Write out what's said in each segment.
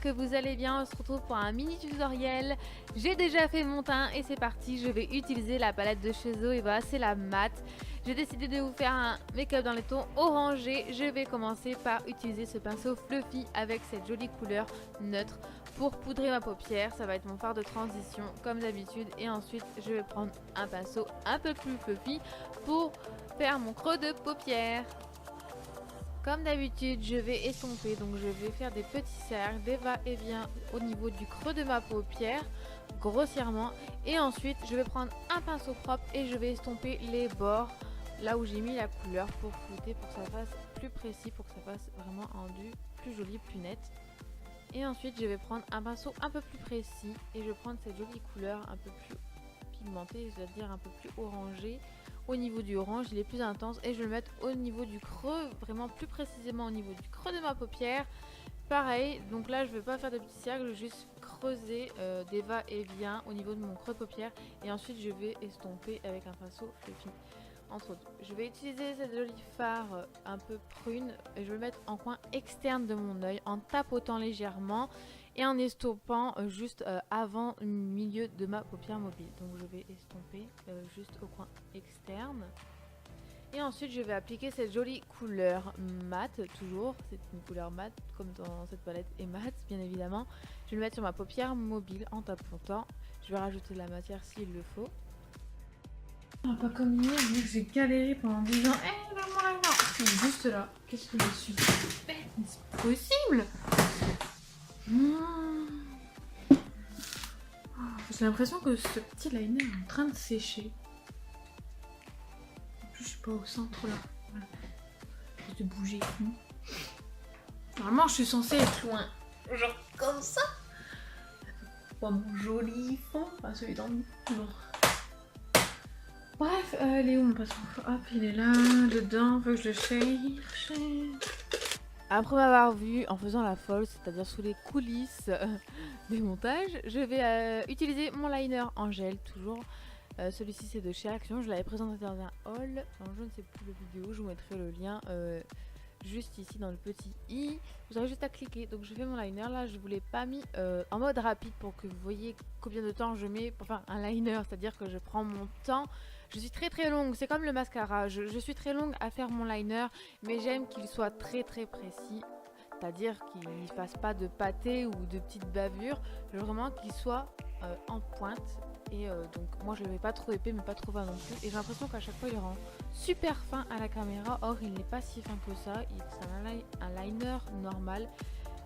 que vous allez bien. On se retrouve pour un mini tutoriel. J'ai déjà fait mon teint et c'est parti. Je vais utiliser la palette de chez Zo et voilà, c'est la mat. J'ai décidé de vous faire un make-up dans les tons orangés. Je vais commencer par utiliser ce pinceau fluffy avec cette jolie couleur neutre pour poudrer ma paupière. Ça va être mon fard de transition comme d'habitude. Et ensuite, je vais prendre un pinceau un peu plus fluffy pour faire mon creux de paupière. Comme d'habitude, je vais estomper, donc je vais faire des petits cercles, des va-et-vient au niveau du creux de ma paupière, grossièrement. Et ensuite, je vais prendre un pinceau propre et je vais estomper les bords, là où j'ai mis la couleur pour flouter, pour que ça fasse plus précis, pour que ça fasse vraiment un rendu plus joli, plus net. Et ensuite, je vais prendre un pinceau un peu plus précis et je vais prendre cette jolie couleur un peu plus pigmentée, c'est-à-dire un peu plus orangée. Au niveau du orange, il est plus intense et je vais le mettre au niveau du creux, vraiment plus précisément au niveau du creux de ma paupière. Pareil, donc là je ne vais pas faire de petits cercles, je vais juste creuser des va-et-vient au niveau de mon creux de paupière et ensuite je vais estomper avec un pinceau fluffy. Entre autres, je vais utiliser cette jolie fard un peu prune et je vais le mettre en coin externe de mon œil en tapotant légèrement et en estompant juste avant le milieu de ma paupière mobile. Donc je vais estomper juste au coin externe. Et ensuite je vais appliquer cette jolie couleur mat, toujours, c'est une couleur mat comme dans cette palette est mat bien évidemment. Je vais le mettre sur ma paupière mobile en tapotant. Je vais rajouter de la matière s'il le faut. Pas comme hier, vu que j'ai galéré pendant 10 ans. Eh, donne-moi là. C'est juste là. Qu'est-ce que je suis bête, mais c'est pas possible. J'ai l'impression que ce petit liner est en train de sécher. En plus, je suis pas au centre là. Voilà. Juste de bouger. Normalement, je suis censée être loin. Genre comme ça. Oh, mon joli fond. Enfin, celui d'en haut. Genre. Bref, il est où mon pinceau? Hop, il est là, dedans, faut que je le cherche. Après m'avoir vu en faisant la folle, c'est-à-dire sous les coulisses des montages, je vais utiliser mon liner en gel, toujours. Celui-ci c'est de chez Action, je l'avais présenté dans un haul, enfin, je ne sais plus la vidéo, je vous mettrai le lien juste ici dans le petit i. Vous aurez juste à cliquer. Donc je fais mon liner, là je vous l'ai pas mis en mode rapide pour que vous voyez combien de temps je mets pour faire un liner, c'est-à-dire que je prends mon temps. Je suis très longue, c'est comme le mascara, je suis très longue à faire mon liner, mais j'aime qu'il soit très précis, c'est-à-dire qu'il ne fasse pas de pâté ou de petites bavures, je veux vraiment qu'il soit en pointe. Et donc moi je le mets pas trop épais mais pas trop fin non plus. Et j'ai l'impression qu'à chaque fois il rend super fin à la caméra. Or il n'est pas si fin que ça. C'est un liner normal.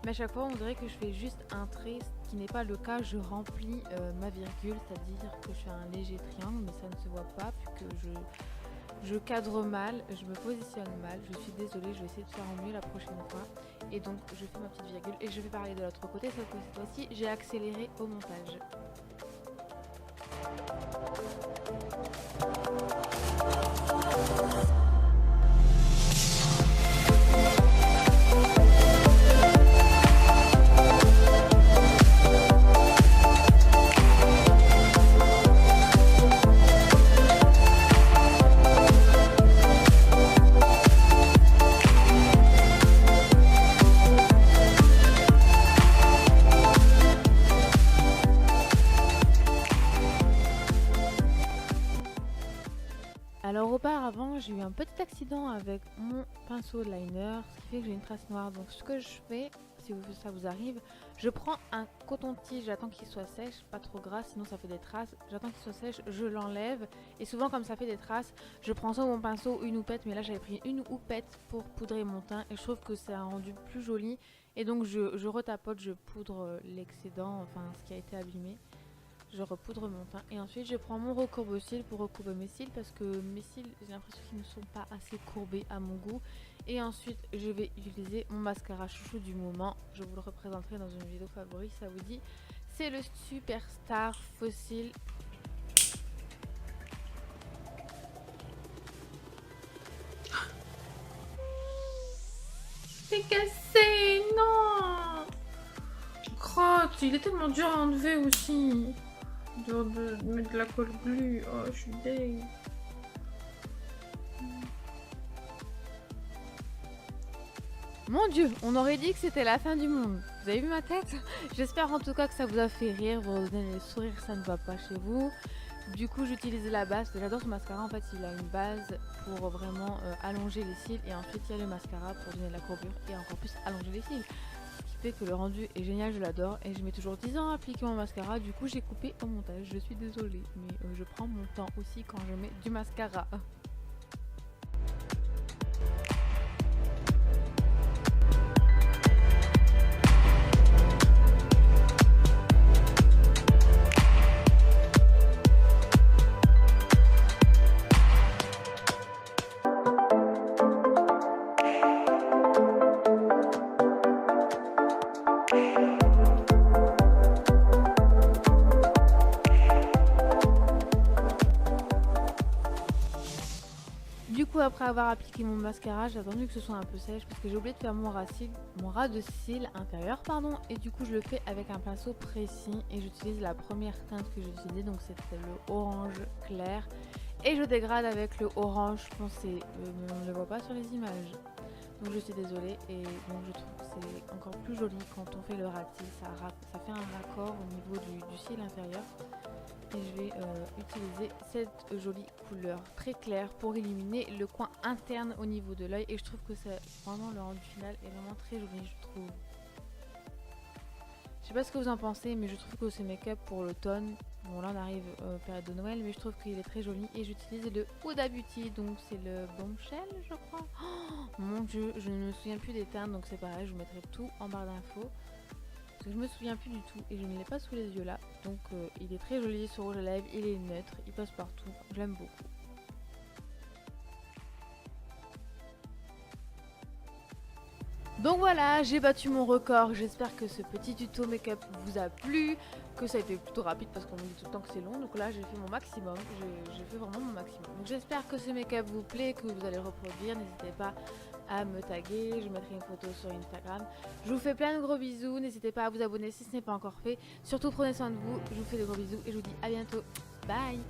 Mais à chaque fois on dirait que je fais juste un trait. Ce qui n'est pas le cas. Je remplis ma virgule. C'est-à-dire que je fais un léger triangle. Mais ça ne se voit pas puisque je cadre mal. Je me positionne mal. Je suis désolée. Je vais essayer de faire au mieux la prochaine fois. Et donc je fais ma petite virgule. Et je vais parler de l'autre côté. Sauf que cette fois-ci j'ai accéléré au montage. Alors auparavant j'ai eu un petit accident avec mon pinceau de liner, ce qui fait que j'ai une trace noire. Donc ce que je fais, si ça vous arrive, je prends un coton-tige, j'attends qu'il soit sèche, pas trop gras sinon ça fait des traces. J'attends qu'il soit sèche, je l'enlève et souvent comme ça fait des traces, je prends soit mon pinceau ou une houppette, mais là j'avais pris une houppette pour poudrer mon teint et je trouve que c'est un rendu plus joli. Et donc je retapote, je poudre l'excédent, enfin ce qui a été abîmé. Je repoudre mon teint et ensuite je prends mon recourbe-cils pour recourber mes cils parce que mes cils j'ai l'impression qu'ils ne sont pas assez courbés à mon goût. Et ensuite je vais utiliser mon mascara chouchou du moment, je vous le représenterai dans une vidéo favori si ça vous dit. C'est le Superstar Fossil. C'est cassé, non! Crotte, il est tellement dur à enlever aussi. De mettre de la colle glue. Oh, je suis deg. Mon Dieu, on aurait dit que c'était la fin du monde. Vous avez vu ma tête? J'espère en tout cas que ça vous a fait rire, vous donner le sourire, ça ne va pas chez vous. Du coup, j'utilise la base. J'adore ce mascara. En fait, il a une base pour vraiment allonger les cils. Et ensuite, il y a le mascara pour donner de la courbure et encore plus allonger les cils. Ce qui fait que le rendu est génial, je l'adore. Et je mets toujours 10 ans à appliquer mon mascara. Du coup, j'ai coupé au montage. Je suis désolée. Mais je prends mon temps aussi quand je mets du mascara. Du coup, après avoir appliqué mon mascara, j'ai attendu que ce soit un peu sèche parce que j'ai oublié de faire mon ras de cils intérieur, pardon. Et du coup, je le fais avec un pinceau précis et j'utilise la première teinte que j'ai utilisée, donc c'était le orange clair. Et je dégrade avec le orange foncé, mais on ne le voit pas sur les images. Donc je suis désolée et donc je trouve que c'est encore plus joli quand on fait le ras de cils, ça fait un raccord au niveau du cil inférieur. Et je vais utiliser cette jolie couleur très claire pour éliminer le coin interne au niveau de l'œil. Et je trouve que c'est vraiment le rendu final est vraiment très joli, je trouve. Je sais pas ce que vous en pensez, mais je trouve que ce make-up pour l'automne, bon là on arrive période de Noël, mais je trouve qu'il est très joli. Et j'utilise le Huda Beauty, donc c'est le Bombshell je crois. Oh, mon dieu, je ne me souviens plus des teintes, donc c'est pareil, je vous mettrai tout en barre d'infos. Je me souviens plus du tout et je ne l'ai pas sous les yeux là, donc il est très joli, ce rouge à lèvres, il est neutre, il passe partout, je l'aime beaucoup. Donc voilà, j'ai battu mon record, j'espère que ce petit tuto make-up vous a plu, que ça a été plutôt rapide parce qu'on me dit tout le temps que c'est long, donc là j'ai fait mon maximum, j'ai fait vraiment mon maximum. Donc j'espère que ce make-up vous plaît, que vous allez le reproduire, n'hésitez pas à me taguer, je mettrai une photo sur Instagram. Je vous fais plein de gros bisous, n'hésitez pas à vous abonner si ce n'est pas encore fait. Surtout prenez soin de vous, je vous fais de gros bisous et je vous dis à bientôt. Bye.